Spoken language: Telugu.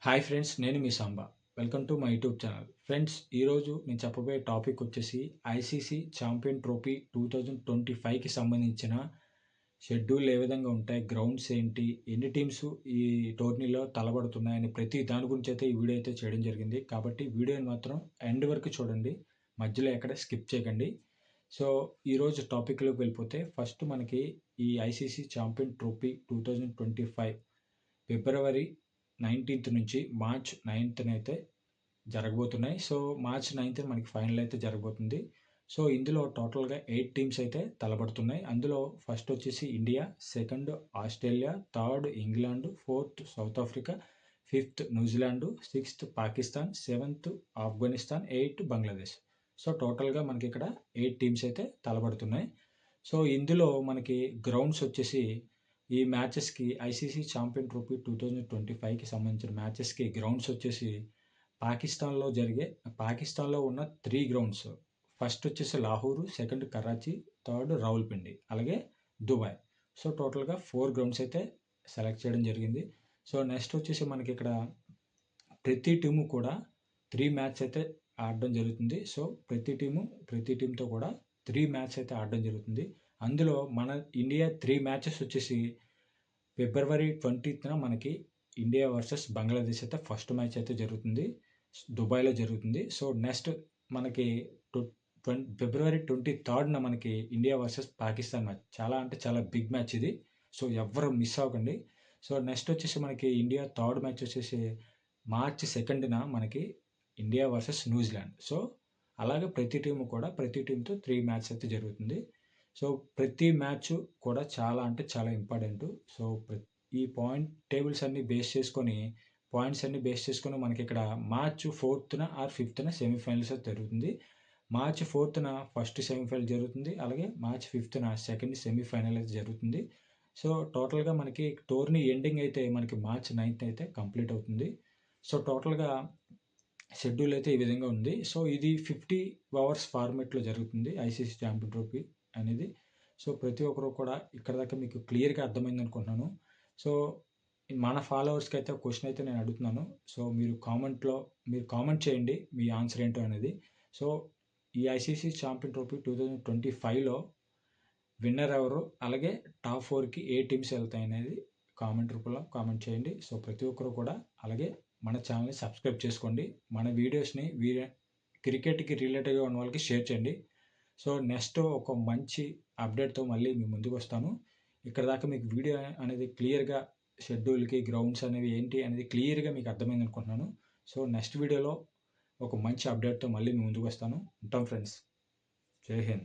హాయ్ ఫ్రెండ్స్, నేను మీ Samba. Welcome to my YouTube channel. Friends, ఈరోజు నేను చెప్పబోయే టాపిక్ వచ్చేసి ఐసీసీ ఛాంపియన్ ట్రోఫీ 2025కి సంబంధించిన షెడ్యూల్ ఏ విధంగా ఉంటాయి, గ్రౌండ్స్ ఏంటి, ఎన్ని టీమ్స్ ఈ టోర్నీలో తలబడుతున్నాయని ప్రతి దాని గురించి అయితే ఈ వీడియో అయితే చేయడం జరిగింది. కాబట్టి వీడియోని మాత్రం ఎండ్ వరకు చూడండి, మధ్యలో ఎక్కడ స్కిప్ చేయకండి. సో ఈరోజు టాపిక్లోకి వెళ్ళిపోతే ఫస్ట్ మనకి ఈ ఐసీసీ ఛాంపియన్ ట్రోఫీ 2025 ఫిబ్రవరి 19th నుంచి మార్చ్ 9th అయితే జరగబోతున్నాయి. సో మార్చ్ 9th మనకి ఫైనల్ అయితే జరగబోతుంది. సో ఇందులో టోటల్గా 8 టీమ్స్ అయితే తలపడుతున్నాయి. అందులో ఫస్ట్ వచ్చేసి India, second Australia, third England, fourth south Africa, fifth New Zealand, sixth Pakistan, seventh Afghanistan, eighth Bangladesh. So టోటల్గా మనకి ఇక్కడ 8 టీమ్స్ అయితే తలపడుతున్నాయి. సో ఇందులో మనకి గ్రౌండ్స్ వచ్చేసి ఈ మ్యాచెస్కి ఐసీసీ ఛాంపియన్ ట్రోఫీ 2025కి సంబంధించిన మ్యాచెస్కి గ్రౌండ్స్ వచ్చేసి పాకిస్తాన్లో ఉన్న 3 గ్రౌండ్స్. ఫస్ట్ వచ్చేసి లాహోరు, సెకండ్ కరాచీ, థర్డ్ రావుల్పిండి, అలాగే దుబాయ్. సో టోటల్గా 4 గ్రౌండ్స్ అయితే సెలెక్ట్ చేయడం జరిగింది. సో నెక్స్ట్ వచ్చేసి మనకి ఇక్కడ ప్రతి టీము కూడా 3 మ్యాచ్ అయితే ఆడడం జరుగుతుంది. సో ప్రతి టీంతో కూడా 3 మ్యాచ్ అయితే ఆడడం జరుగుతుంది. అందులో మన ఇండియా 3 మ్యాచెస్ వచ్చేసి ఫిబ్రవరి 20th మనకి ఇండియా వర్సెస్ బంగ్లాదేశ్ అయితే ఫస్ట్ మ్యాచ్ అయితే జరుగుతుంది, దుబాయ్లో జరుగుతుంది. సో నెక్స్ట్ మనకి ఫిబ్రవరి 23rd మనకి ఇండియా వర్సెస్ పాకిస్తాన్ మ్యాచ్. చాలా అంటే చాలా బిగ్ మ్యాచ్ ఇది. సో ఎవ్వరు మిస్ అవ్వకండి. సో నెక్స్ట్ వచ్చేసి మనకి ఇండియా థర్డ్ మ్యాచ్ వచ్చేసి మార్చ్ 2nd మనకి ఇండియా వర్సెస్ న్యూజిలాండ్. సో అలాగే ప్రతి టీంతో 3 మ్యాచ్ అయితే జరుగుతుంది. సో ప్రతి మ్యాచ్ కూడా చాలా అంటే చాలా ఇంపార్టెంట్. సో ఈ పాయింట్స్ అన్ని బేస్ చేసుకొని మనకి ఇక్కడ March 4th are 5th semifinals అయితే జరుగుతుంది. మార్చ్ 4th ఫస్ట్ సెమీఫైనల్ జరుగుతుంది, అలాగే మార్చ్ 5th సెకండ్ సెమీఫైనల్ అయితే జరుగుతుంది. సో టోటల్గా మనకి టోర్నీ ఎండింగ్ అయితే మనకి మార్చ్ 9th అయితే కంప్లీట్ అవుతుంది. సో టోటల్గా షెడ్యూల్ అయితే ఈ విధంగా ఉంది. సో ఇది 50 అవర్స్ ఫార్మేట్లో జరుగుతుంది ఐసీసీ ఛాంపియన్ ట్రోఫీ అనేది. సో ప్రతి ఒక్కరు కూడా ఇక్కడ దాకా మీకు క్లియర్గా అర్థమైంది అనుకుంటున్నాను. సో మన ఫాలోవర్స్కి అయితే క్వశ్చన్ అయితే నేను అడుగుతున్నాను. సో మీరు కామెంట్ చేయండి మీ ఆన్సర్ ఏంటో అనేది. సో ఈ ఐసీసీ ఛాంపియన్ ట్రోఫీ 2025లో విన్నర్ ఎవరు, అలాగే టాప్ 4కి ఏ టీమ్స్ వెళ్తాయి అనేది కామెంట్ రూపంలో కామెంట్ చేయండి. సో ప్రతి ఒక్కరు కూడా అలాగే మన ఛానల్ని సబ్స్క్రైబ్ చేసుకోండి. మన వీడియోస్ని క్రికెట్కి రిలేటెడ్గా ఉన్న వాళ్ళకి షేర్ చేయండి. సో నెక్స్ట్ ఒక మంచి అప్డేట్తో మళ్ళీ మీ ముందుకు వస్తాను. ఇక్కడ దాకా మీకు వీడియో అనేది క్లియర్గా షెడ్యూల్కి గ్రౌండ్స్ అనేవి ఏంటి అనేది క్లియర్గా మీకు అర్థమైంది అనుకుంటున్నాను. సో నెక్స్ట్ వీడియోలో ఒక మంచి అప్డేట్తో మళ్ళీ మీ ముందుకు వస్తాను. ఉంటాం ఫ్రెండ్స్. జై హింద్.